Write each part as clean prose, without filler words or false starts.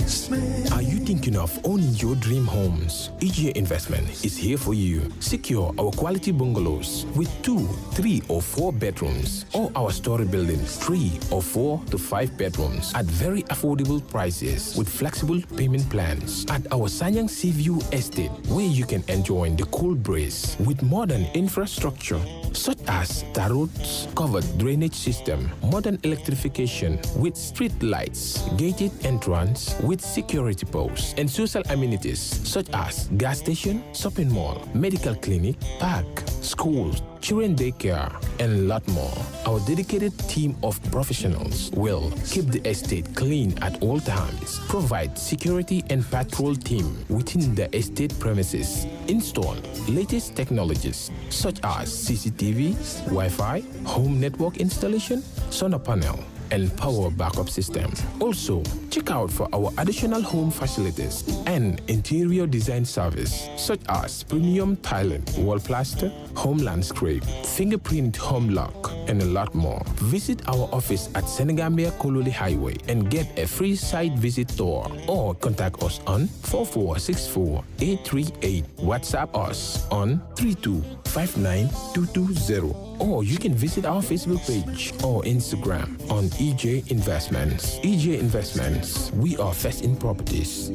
Are you thinking of owning your dream homes? EJ Investment is here for you. Secure our quality bungalows with 2, 3 or 4 bedrooms, or our story buildings 3 or 4 to 5 bedrooms at very affordable prices with flexible payment plans at our Sanyang Seaview Estate, where you can enjoy the cool breeze with modern infrastructure such as tar roads, covered drainage system, modern electrification with street lights, gated entrance with security posts, and social amenities such as gas station, shopping mall, medical clinic, park, schools, children daycare, and a lot more. Our dedicated team of professionals will keep the estate clean at all times, provide security and patrol team within the estate premises, install latest technologies such as CCTV, Wi-Fi, home network installation, solar panel, and power backup system. Also, check out for our additional home facilities and interior design service such as premium tiling, wall plaster, home landscape, fingerprint home lock, and a lot more. Visit our office at Senegambia Kololi Highway and get a free site visit tour, or contact us on 4464-838. WhatsApp us on 3259220. Or you can visit our Facebook page or Instagram on EJ Investments. EJ Investments, we are first in properties.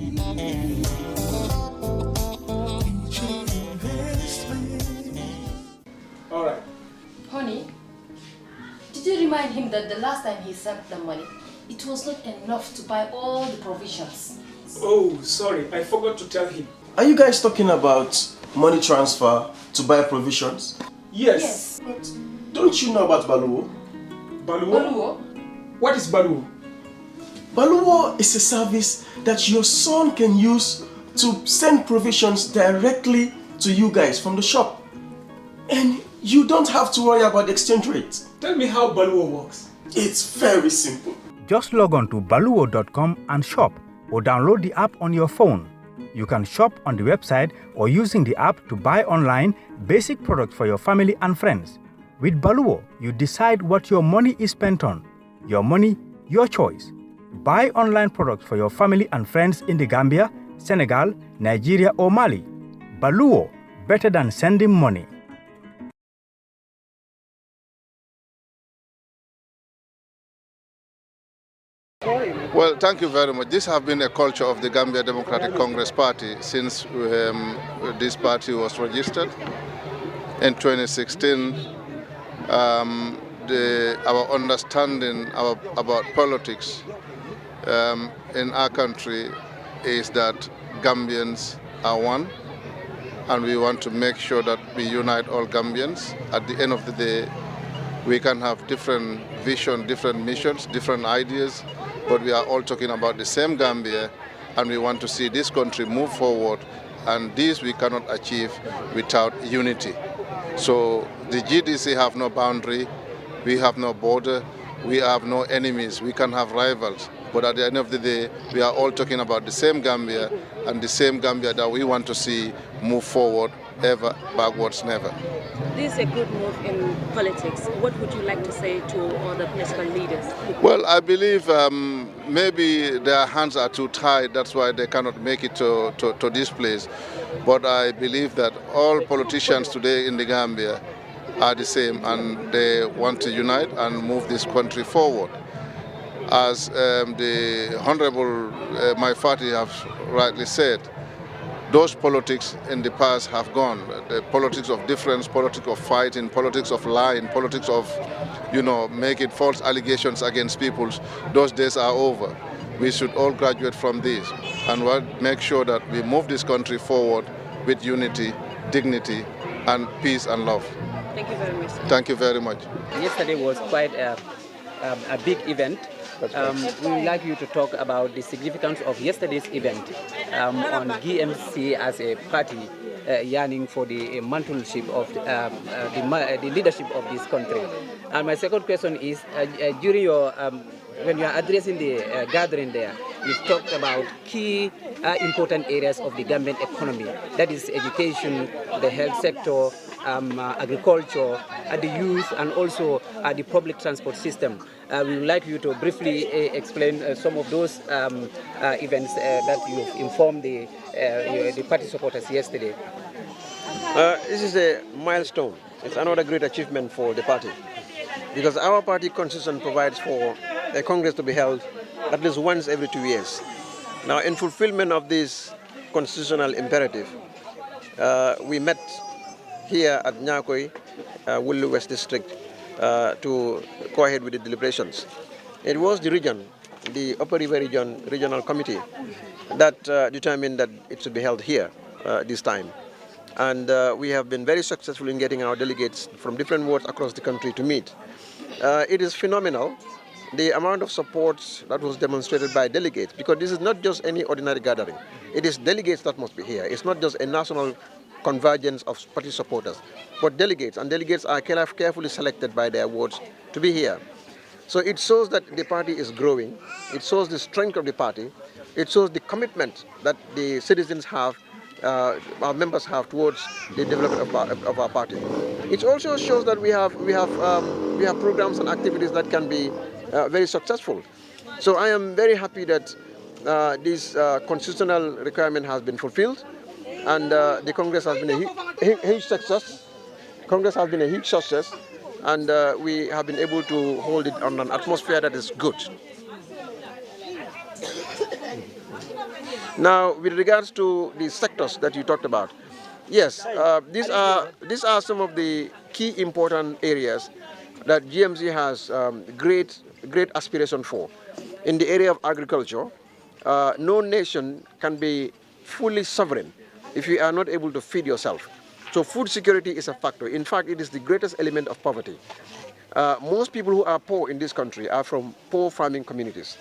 All right. Honey, did you remind him that the last time he sent the money, it was not enough to buy all the provisions? Oh, sorry, I forgot to tell him. Are you guys talking about money transfer to buy provisions? Yes. But don't you know about Baloo? Baloo? Baloo? What is Baloo? Baloo is a service that your son can use to send provisions directly to you guys from the shop. And you don't have to worry about the exchange rate. Tell me how Baloo works. It's very simple. Just log on to baluo.com and shop, or download the app on your phone. You can shop on the website or using the app to buy online basic products for your family and friends. With Baloo, you decide what your money is spent on. Your money, your choice. Buy online products for your family and friends in the Gambia, Senegal, Nigeria or Mali. Baloo, better than sending money. Well, thank you very much. This has been a culture of the Gambia Democratic Congress Party since this party was registered. In 2016, our understanding about politics in our country is that Gambians are one, and we want to make sure that we unite all Gambians. At the end of the day, we can have different vision, different missions, different ideas, but we are all talking about the same Gambia, and we want to see this country move forward, and this we cannot achieve without unity. So the GDC have no boundary, we have no border, we have no enemies, we can have rivals, but at the end of the day, we are all talking about the same Gambia, and the same Gambia that we want to see move forward, ever, backwards, never. This is a good move in politics. What would you like to say to other political leaders? Well, I believe maybe their hands are too tied, that's why they cannot make it to this place. But I believe that all politicians today in the Gambia are the same, and they want to unite and move this country forward. As the Honorable Maifati has rightly said, those politics in the past have gone. The politics of difference, politics of fighting, politics of lying, politics of, making false allegations against people, those days are over. We should all graduate from this and make sure that we move this country forward with unity, dignity, and peace and love. Thank you very much. Thank you very much. Yesterday was quite a big event. We would like you to talk about the significance of yesterday's event on GMC as a party yearning for the mantleship of the leadership of this country. And my second question is, during your when you are addressing the gathering there, you talked about key important areas of the Gambian economy, that is education, the health sector, agriculture, the youth, and also the public transport system. We would like you to briefly explain some of those events that you've informed the party supporters yesterday. This is a milestone. It's another great achievement for the party, because our party constitution provides for a Congress to be held at least once every 2 years. Now, in fulfillment of this constitutional imperative, we met here at Nyakoi, Wuli West District, to go ahead with the deliberations. It was the region, the Upper River Region Regional Committee, that determined that it should be held here this time. And we have been very successful in getting our delegates from different wards across the country to meet. It is phenomenal, the amount of support that was demonstrated by delegates, because this is not just any ordinary gathering. It is delegates that must be here. It's not just a national convergence of party supporters, but delegates, and delegates are carefully selected by their wards to be here. So it shows that the party is growing. It shows the strength of the party. It shows the commitment that the citizens have, our members have towards the development of our party. It also shows that we have programs and activities that can be very successful. So I am very happy that this constitutional requirement has been fulfilled, and the Congress has been a huge success. Congress has been a huge success, and we have been able to hold it on an atmosphere that is good. Now, with regards to the sectors that you talked about, yes, these are some of the key important areas that GMC has great aspiration for. In the area of agriculture, no nation can be fully sovereign if you are not able to feed yourself. So food security is a factor. In fact, it is the greatest element of poverty. Most people who are poor in this country are from poor farming communities.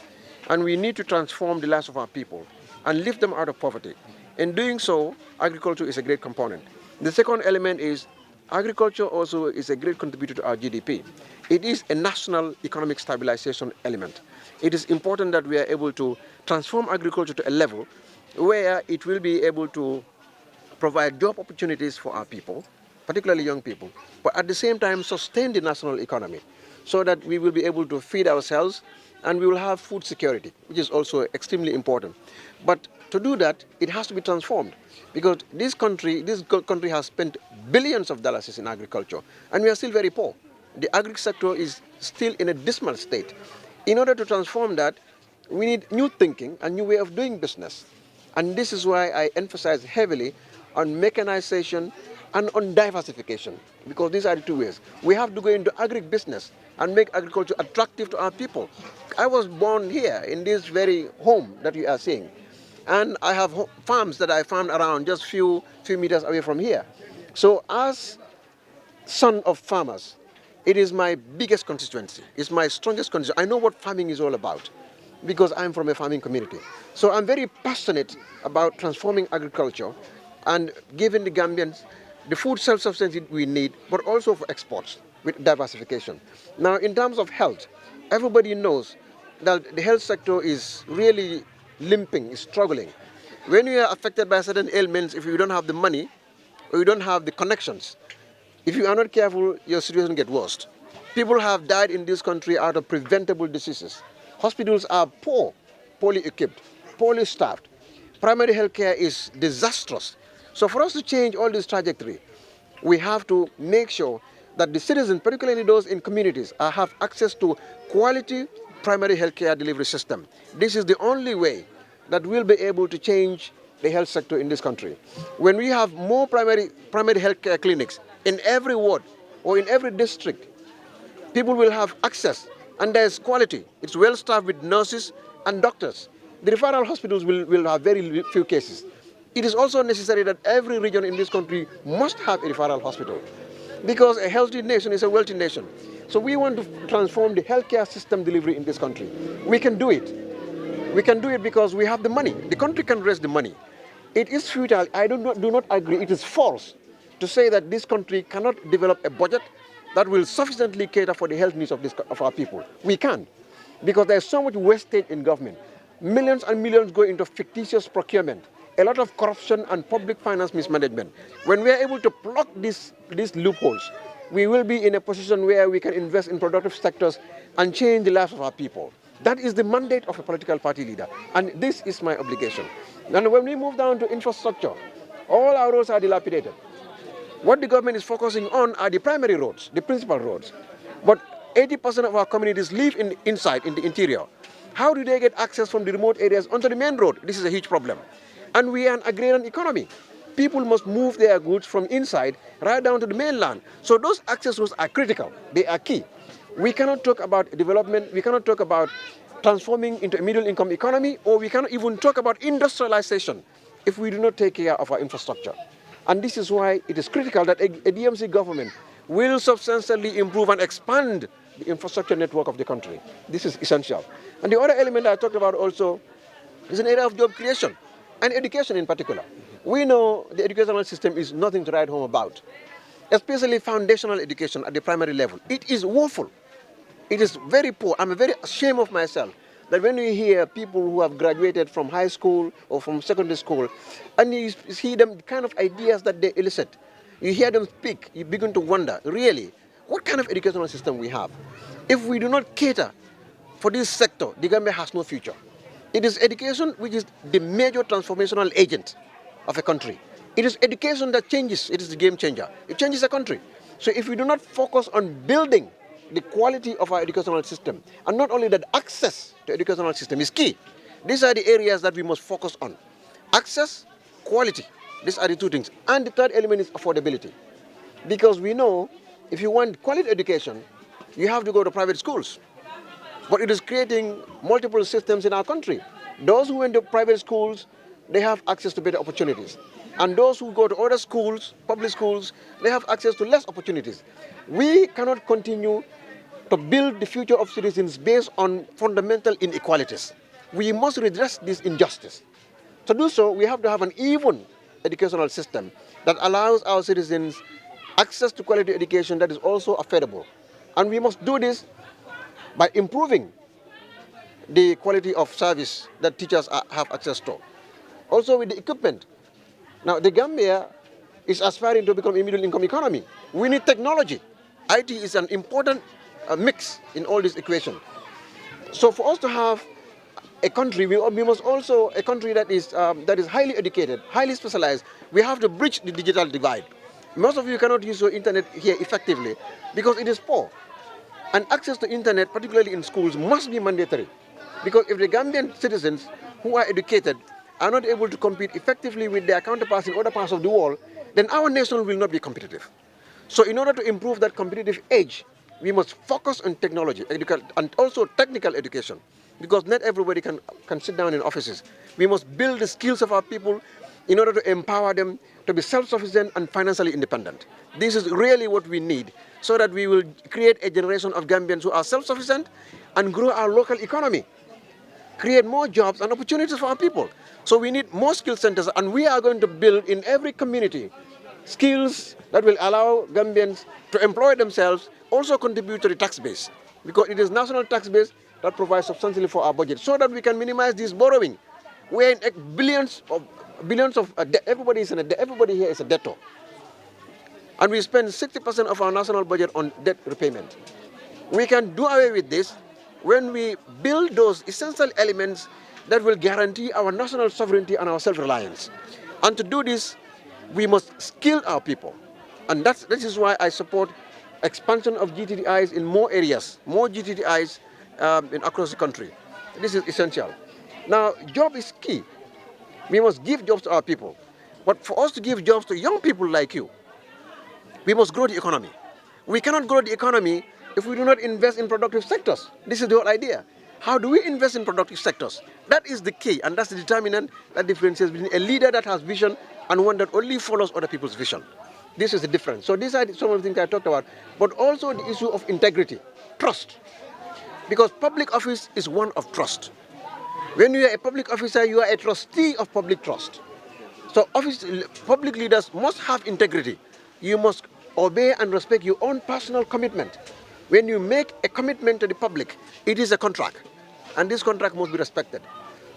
And we need to transform the lives of our people and lift them out of poverty. In doing so, agriculture is a great component. The second element is agriculture also is a great contributor to our GDP. It is a national economic stabilization element. It is important that we are able to transform agriculture to a level where it will be able to provide job opportunities for our people, particularly young people, but at the same time sustain the national economy so that we will be able to feed ourselves and we will have food security, which is also extremely important. But to do that, it has to be transformed, because this country has spent billions of dollars in agriculture, and we are still very poor. The agri sector is still in a dismal state. In order to transform that, we need new thinking, a new way of doing business. And this is why I emphasize heavily on mechanization and on diversification, because these are the two ways. We have to go into agri-business and make agriculture attractive to our people. I was born here in this very home that you are seeing, and I have farms that I found around just few meters away from here. So as son of farmers, it is my biggest constituency. It's my strongest constituency. I know what farming is all about, because I'm from a farming community. So I'm very passionate about transforming agriculture and giving the Gambians the food self-sufficiency we need, but also for exports with diversification. Now, in terms of health, everybody knows that the health sector is really limping, is struggling. When you are affected by certain ailments, if you don't have the money or you don't have the connections, if you are not careful, your situation gets worse. People have died in this country out of preventable diseases. Hospitals are poorly equipped, poorly staffed. Primary health care is disastrous. So for us to change all this trajectory, we have to make sure that the citizens, particularly those in communities, have access to quality primary health care delivery system. This is the only way that we'll be able to change the health sector in this country. When we have more primary health care clinics in every ward or in every district, people will have access, and there's quality. It's well staffed with nurses and doctors. The referral hospitals will have very few cases. It is also necessary that every region in this country must have a referral hospital, because a healthy nation is a wealthy nation. So we want to transform the healthcare system delivery in this country. We can do it. We can do it because we have the money. The country can raise the money. It is futile. I do not agree. It is false to say that this country cannot develop a budget that will sufficiently cater for the health needs of our people. We can, because there is so much wastage in government. Millions and millions go into fictitious procurement, a lot of corruption and public finance mismanagement. When we are able to plug these loopholes, we will be in a position where we can invest in productive sectors and change the lives of our people. That is the mandate of a political party leader, and this is my obligation. And when we move down to infrastructure, all our roads are dilapidated. What the government is focusing on are the primary roads, the principal roads. But 80% of our communities live inside, in the interior. How do they get access from the remote areas onto the main road? This is a huge problem. And we are an agrarian economy. People must move their goods from inside right down to the mainland. So those access roads are critical. They are key. We cannot talk about development. We cannot talk about transforming into a middle-income economy, or we cannot even talk about industrialization if we do not take care of our infrastructure. And this is why it is critical that a DMC government will substantially improve and expand the infrastructure network of the country. This is essential. And the other element I talked about also is an area of job creation and education in particular. We know the educational system is nothing to write home about, especially foundational education at the primary level. It is woeful. It is very poor. I'm very ashamed of myself that when you hear people who have graduated from high school or from secondary school, and you see them, the kind of ideas that they elicit, you hear them speak, you begin to wonder, really, what kind of educational system we have? If we do not cater for this sector, the Gambia has no future. It is education which is the major transformational agent of a country. It is education that changes, it is the game changer. It changes a country. So if we do not focus on building the quality of our educational system, and not only that, access to educational system is key. These are the areas that we must focus on. Access, quality, these are the two things. And the third element is affordability. Because we know if you want quality education, you have to go to private schools. But it is creating multiple systems in our country. Those who went to private schools, they have access to better opportunities. And those who go to other schools, public schools, they have access to less opportunities. We cannot continue to build the future of citizens based on fundamental inequalities. We must redress this injustice. To do so, we have to have an even educational system that allows our citizens access to quality education that is also affordable. And we must do this by improving the quality of service that teachers have access to. Also with the equipment. Now, the Gambia is aspiring to become a middle-income economy. We need technology. IT is an important mix in all this equation. So for us to have a country, we must also, a country that is highly educated, highly specialized, we have to bridge the digital divide. Most of you cannot use your internet here effectively because it is poor. And access to internet, particularly in schools, must be mandatory. Because if the Gambian citizens who are educated are not able to compete effectively with their counterparts in other parts of the world, then our nation will not be competitive. So in order to improve that competitive edge, we must focus on technology and also technical education, because not everybody can sit down in offices. We must build the skills of our people in order to empower them to be self-sufficient and financially independent. This is really what we need, so that we will create a generation of Gambians who are self-sufficient and grow our local economy, create more jobs and opportunities for our people. So we need more skill centers, and we are going to build in every community skills that will allow Gambians to employ themselves, also contribute to the tax base, because it is national tax base that provides substantially for our budget, so that we can minimize this borrowing. We're in billions of debt. Everybody here is a debtor. And we spend 60% of our national budget on debt repayment. We can do away with this when we build those essential elements that will guarantee our national sovereignty and our self-reliance. And to do this, we must skill our people. And this is why I support expansion of GTDIs in more areas, more GTDIs across the country. This is essential. Now, job is key. We must give jobs to our people. But for us to give jobs to young people like you, we must grow the economy. We cannot grow the economy if we do not invest in productive sectors. This is the whole idea. How do we invest in productive sectors? That is the key, and that's the determinant that differentiates between a leader that has vision and one that only follows other people's vision. This is the difference. So these are some of the things I talked about, but also the issue of integrity, trust. Because public office is one of trust. When you are a public officer, you are a trustee of public trust. So public leaders must have integrity. You must obey and respect your own personal commitment. When you make a commitment to the public, it is a contract, and this contract must be respected.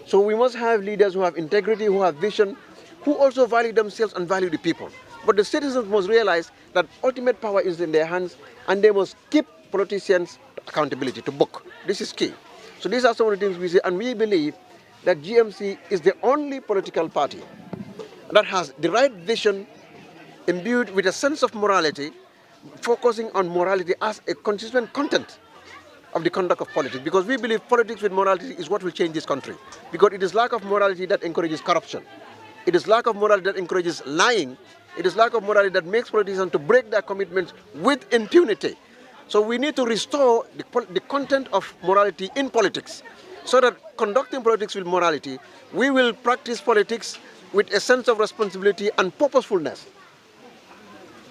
So we must have leaders who have integrity, who have vision, who also value themselves and value the people. But the citizens must realize that ultimate power is in their hands, and they must keep politicians accountability to book. This is key. So these are some of the things we say, and we believe that GMC is the only political party that has the right vision imbued with a sense of morality, focusing on morality as a consistent content of the conduct of politics, because we believe politics with morality is what will change this country, because it is lack of morality that encourages corruption. It is lack of morality that encourages lying. It is lack of morality that makes politicians to break their commitments with impunity. So we need to restore the content of morality in politics, so that conducting politics with morality, we will practice politics with a sense of responsibility and purposefulness,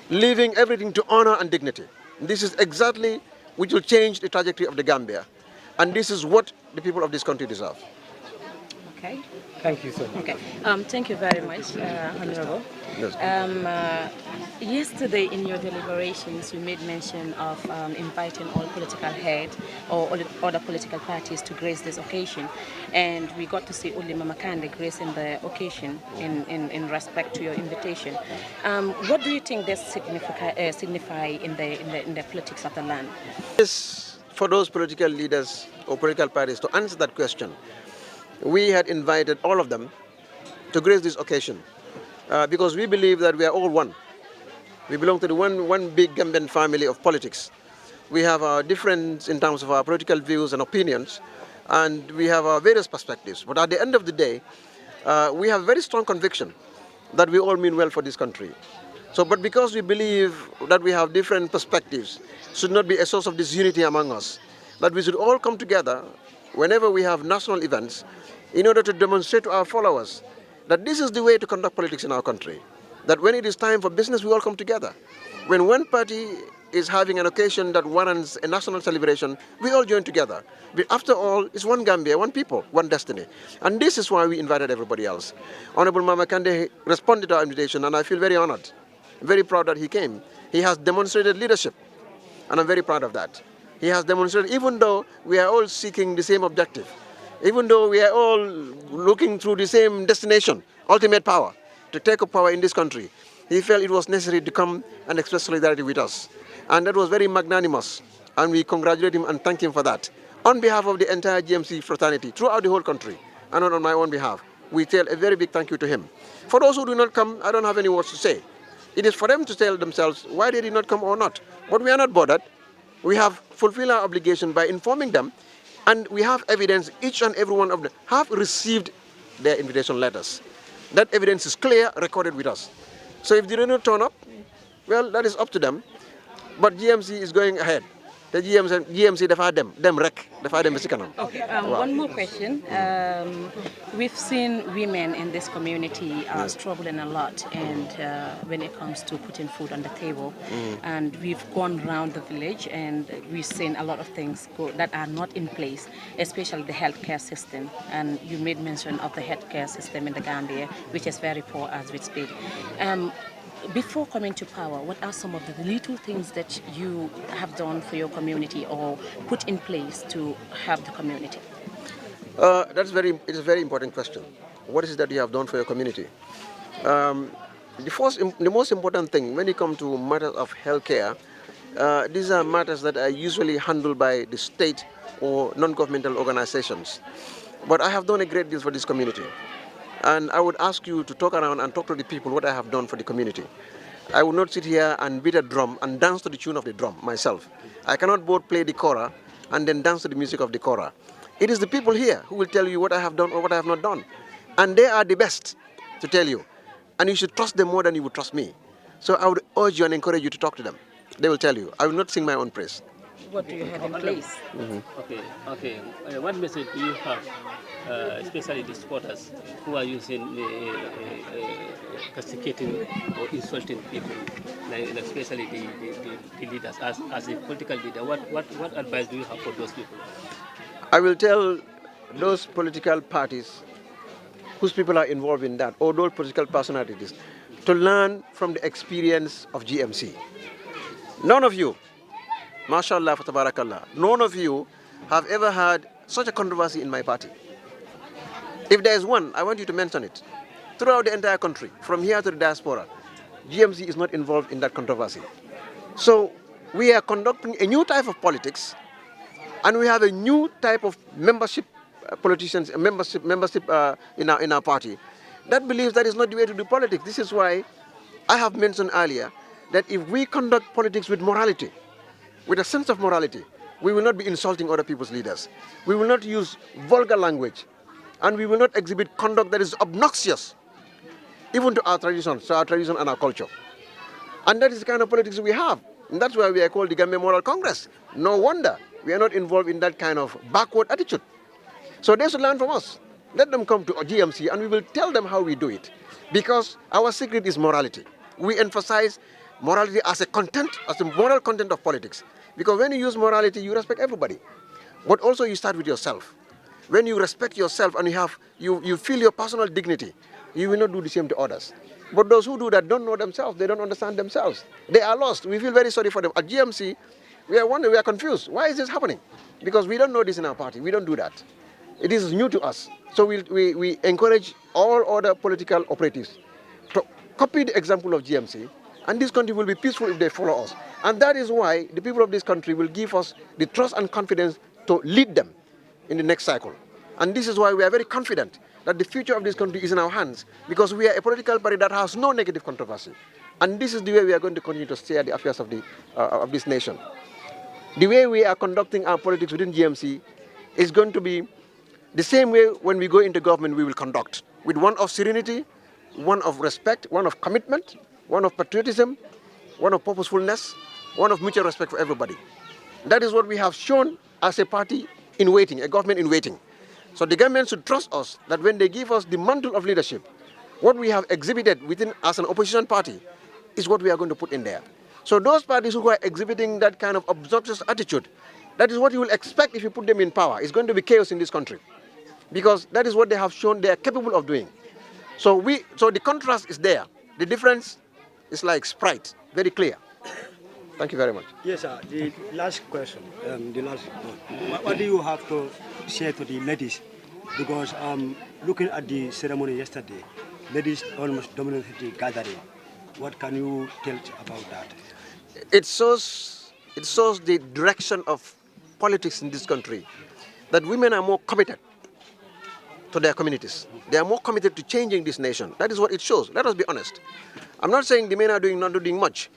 leaving everything to honor and dignity. This is exactly which will change the trajectory of the Gambia, and this is what the people of this country deserve. Okay. Thank you so much. Okay. Thank you very much, Honorable. Yes. Yesterday in your deliberations, you made mention of inviting all political heads or all other political parties to grace this occasion, and we got to see only Mama Kandeh gracing the occasion in respect to your invitation. What do you think this signify in the politics of the land? Yes, for those political leaders or political parties to answer that question, we had invited all of them to grace this occasion because we believe that we are all one. We belong to the one big Gambian family of politics. We have our difference in terms of our political views and opinions, and we have our various perspectives. But at the end of the day, we have very strong conviction that we all mean well for this country. So, but because we believe that we have different perspectives, should not be a source of disunity among us, that we should all come together whenever we have national events in order to demonstrate to our followers that this is the way to conduct politics in our country. That when it is time for business, we all come together. When one party is having an occasion that warrants a national celebration, we all join together. But after all, it's one Gambia, one people, one destiny. And this is why we invited everybody else. Honorable Mama Kandeh responded to our invitation, and I feel very honored, very proud that he came. He has demonstrated leadership, and I'm very proud of that. He has demonstrated, even though we are all seeking the same objective, even though we are all looking through the same destination, ultimate power, to take up power in this country, he felt it was necessary to come and express solidarity with us. And that was very magnanimous, and we congratulate him and thank him for that. On behalf of the entire GMC fraternity, throughout the whole country, and on my own behalf, we tell a very big thank you to him. For those who do not come, I don't have any words to say. It is for them to tell themselves why they did not come or not. But we are not bothered. We have fulfilled our obligation by informing them, and we have evidence. Each and every one of them have received their invitation letters. That evidence is clear, recorded with us. So if they do not turn up, well, that is up to them. But GMC is going ahead. The GMC them wreck, them Okay, one more question. We've seen women in this community are struggling a lot, and when it comes to putting food on the table, and we've gone around the village and we've seen a lot of things that are not in place, especially the healthcare system. And you made mention of the healthcare system in the Gambia, which is very poor as we speak. Before coming to power, what are some of the little things that you have done for your community or put in place to help the community? It's a very important question. What is it that you have done for your community? The most important thing when it comes to matters of healthcare, these are matters that are usually handled by the state or non-governmental organizations. But I have done a great deal for this community. And I would ask you to talk around and talk to the people what I have done for the community. I will not sit here and beat a drum and dance to the tune of the drum myself. I cannot both play the kora and then dance to the music of the kora. It is the people here who will tell you what I have done or what I have not done. And they are the best to tell you. And you should trust them more than you would trust me. So I would urge you and encourage you to talk to them. They will tell you. I will not sing my own praise. What do you have in place? Okay. What message do you have, especially the supporters who are using castigating or insulting people, like especially the leaders? As a political leader, what advice do you have for those people? I will tell those political parties whose people are involved in that, or those political personalities, to learn from the experience of GMC. None of you, mashallah, tabarakallah, none of you have ever had such a controversy in my party. If there is one, I want you to mention it. throughout the entire country, from here to the diaspora, GMC is not involved in that controversy. So we are conducting a new type of politics, and we have a new type of membership, politicians, membership in our party that believes that is not the way to do politics. This is why I have mentioned earlier that if we conduct politics with morality, with a sense of morality, we will not be insulting other people's leaders. We will not use vulgar language, and we will not exhibit conduct that is obnoxious, even to our traditions, and our culture. And that is the kind of politics we have. And that's why we are called the Gambia Moral Congress. No wonder we are not involved in that kind of backward attitude. So they should learn from us. Let them come to GMC and we will tell them how we do it. Because our secret is morality. We emphasize morality as a content, as a moral content of politics. Because when you use morality, you respect everybody. But also you start with yourself. When you respect yourself and you feel your personal dignity, you will not do the same to others. But those who do that don't know themselves. They don't understand themselves. They are lost. We feel very sorry for them. At GMC, we are wondering, we are confused. Why is this happening? Because we don't know this in our party. We don't do that. It is new to us. So we encourage all other political operatives to copy the example of GMC, and this country will be peaceful if they follow us. And that is why the people of this country will give us the trust and confidence to lead them in the next cycle. And this is why we are very confident that the future of this country is in our hands, because we are a political party that has no negative controversy. And this is the way we are going to continue to steer the affairs of this nation. The way we are conducting our politics within GMC is going to be the same way when we go into government we will conduct, with one of serenity, one of respect, one of commitment, one of patriotism, one of purposefulness, one of mutual respect for everybody. That is what we have shown as a party in waiting, a government in waiting. So the government should trust us that when they give us the mantle of leadership, what we have exhibited within as an opposition party is what we are going to put in there. So those parties who are exhibiting that kind of obnoxious attitude, that is what you will expect if you put them in power. It's going to be chaos in this country, because that is what they have shown they are capable of doing. So the contrast is there. The difference is like Sprite, very clear. Thank you very much. Yes, sir. The last question, what do you have to say to the ladies? Because looking at the ceremony yesterday, ladies almost dominated the gathering. What can you tell about that? It shows the direction of politics in this country, that women are more committed to their communities. They are more committed to changing this nation. That is what it shows. Let us be honest. I'm not saying the men are not doing much,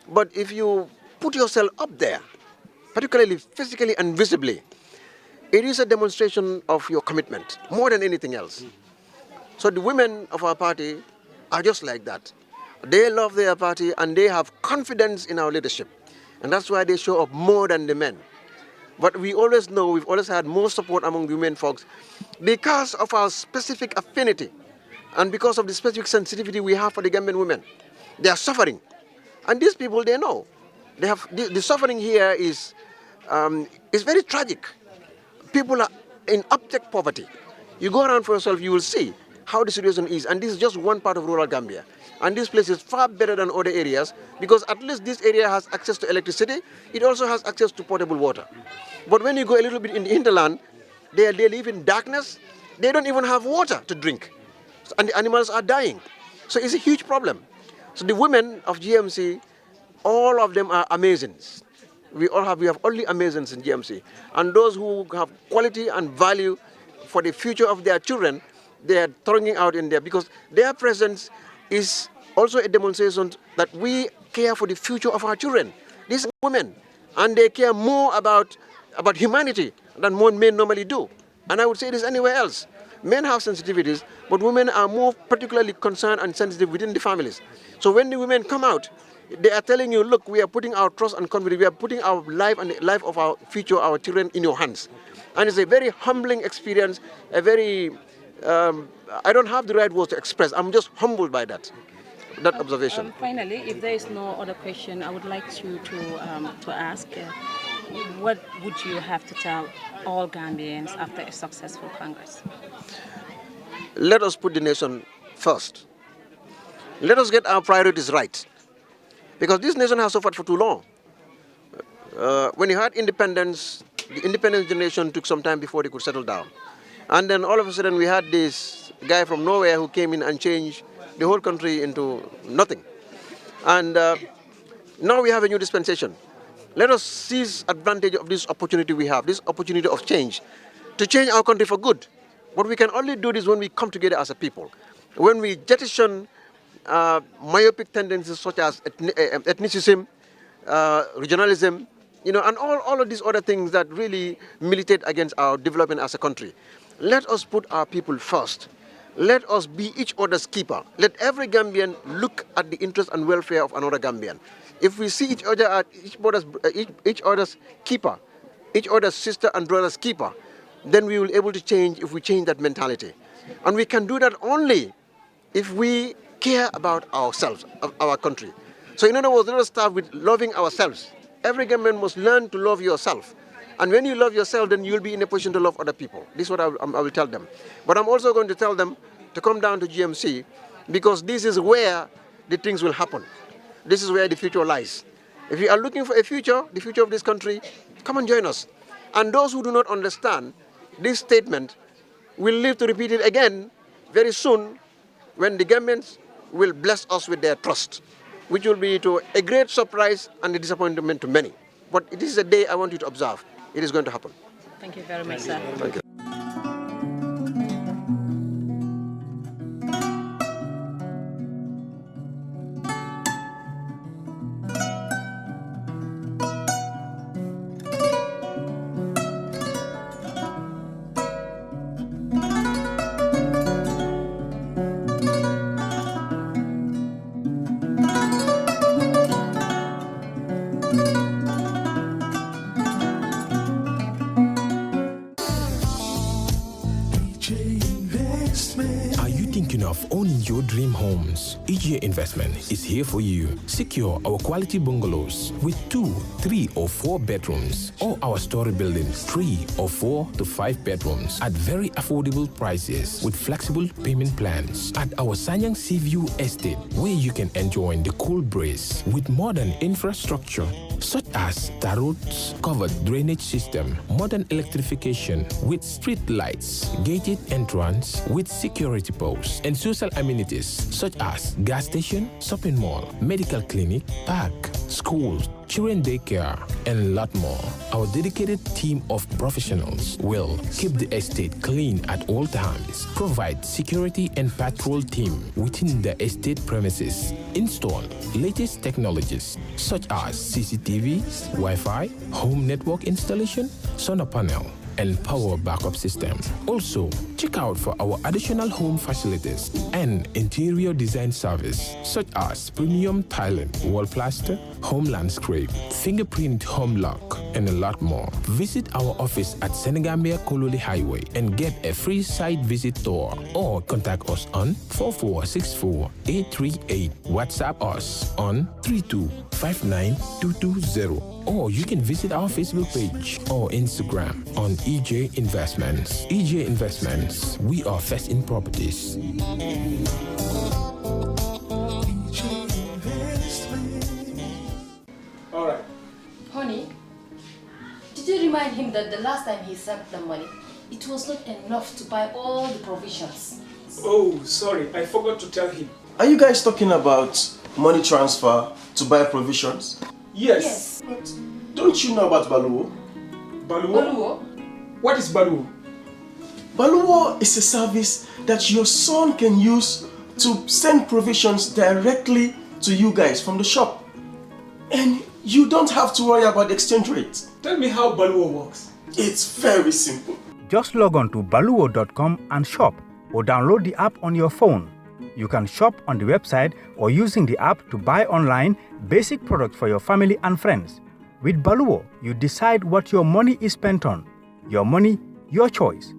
but if you put yourself up there, particularly physically and visibly, it is a demonstration of your commitment, more than anything else. So the women of our party are just like that. They love their party and they have confidence in our leadership. And that's why they show up more than the men. But we always know, we've always had more support among the women folks because of our specific affinity and because of the specific sensitivity we have for the Gambian women. They are suffering. And these people, they know. They have, the suffering here is very tragic. People are in abject poverty. You go around for yourself, you will see how the situation is. And this is just one part of rural Gambia. And this place is far better than other areas because at least this area has access to electricity. It also has access to potable water. But when you go a little bit in the hinterland, they live in darkness. They don't even have water to drink. And the animals are dying. So it's a huge problem. So the women of GMC, all of them are Amazons. We have only Amazons in GMC. And those who have quality and value for the future of their children, they are throwing out in there because their presence is also a demonstration that we care for the future of our children. These are women, and they care more about humanity than most men normally do. And I would say this anywhere else. Men have sensitivities, but women are more particularly concerned and sensitive within the families. So when the women come out, they are telling you, look, we are putting our trust and confidence, we are putting our life and the life of our future, our children in your hands. And it's a very humbling experience, a very, I don't have the right words to express. I'm just humbled by that observation. Finally, if there is no other question, I would like you to ask, what would you have to tell all Gambians after a successful Congress? Let us put the nation first. Let us get our priorities right. Because this nation has suffered for too long. When you had independence, the independence generation took some time before they could settle down. And then all of a sudden we had this guy from nowhere who came in and changed the whole country into nothing. And now we have a new dispensation. Let us seize advantage of this opportunity we have, this opportunity of change, to change our country for good. But we can only do this when we come together as a people. When we jettison myopic tendencies such as ethnicism, regionalism, and all of these other things that really militate against our development as a country. Let us put our people first. Let us be each other's keeper. Let every Gambian look at the interest and welfare of another Gambian. If we see each other as each other's keeper, each other's sister and brother's keeper, then we will be able to change if we change that mentality. And we can do that only if we care about ourselves, our country. So in other words, let us start with loving ourselves. Every Gambian must learn to love yourself. And when you love yourself, then you'll be in a position to love other people. This is what I will tell them. But I'm also going to tell them to come down to GMC, because this is where the things will happen. This is where the future lies. If you are looking for a future, the future of this country, come and join us. And those who do not understand this statement will live to repeat it again very soon, when the Gambians will bless us with their trust, which will be to a great surprise and a disappointment to many. But this is a day I want you to observe. It is going to happen. Thank you very much, sir. Thank you. Are you thinking of owning your dream homes? EJ Investment is here for you. Secure our quality bungalows with 2, 3 or 4 bedrooms, or our story buildings 3 or 4 to 5 bedrooms at very affordable prices with flexible payment plans at our Sanyang Seaview Estate, where you can enjoy the cool breeze with modern infrastructure such as tar roads, covered drainage system, modern electrification with street lights, gated entrance with security posts, and social amenities such as gas station, shopping mall, medical clinic, park, schools, children daycare, and a lot more. Our dedicated team of professionals will keep the estate clean at all times, provide security and patrol team within the estate premises, install latest technologies such as CCTV, Wi-Fi, home network installation, solar panel, and power backup system. Also, check out for our additional home facilities and interior design service such as premium tiling, wall plaster, home landscape, fingerprint home lock, and a lot more. Visit our office at Senegambia Kololi Highway and get a free site visit tour, or contact us on 4464-838. WhatsApp us on 3259220. Or you can visit our Facebook page or Instagram on EJ Investments. EJ Investments, we are first in properties. All right. Honey, did you remind him that the last time he sent the money, it was not enough to buy all the provisions? Oh, sorry, I forgot to tell him. Are you guys talking about money transfer to buy provisions? Yes. But don't you know about Baloo? Baloo? What is Baloo? Baloo is a service that your son can use to send provisions directly to you guys from the shop. And you don't have to worry about the exchange rate. Tell me how Baloo works. It's very simple. Just log on to baloo.com and shop, or download the app on your phone. You can shop on the website or using the app to buy online basic products for your family and friends. With Baloo, you decide what your money is spent on. Your money, your choice.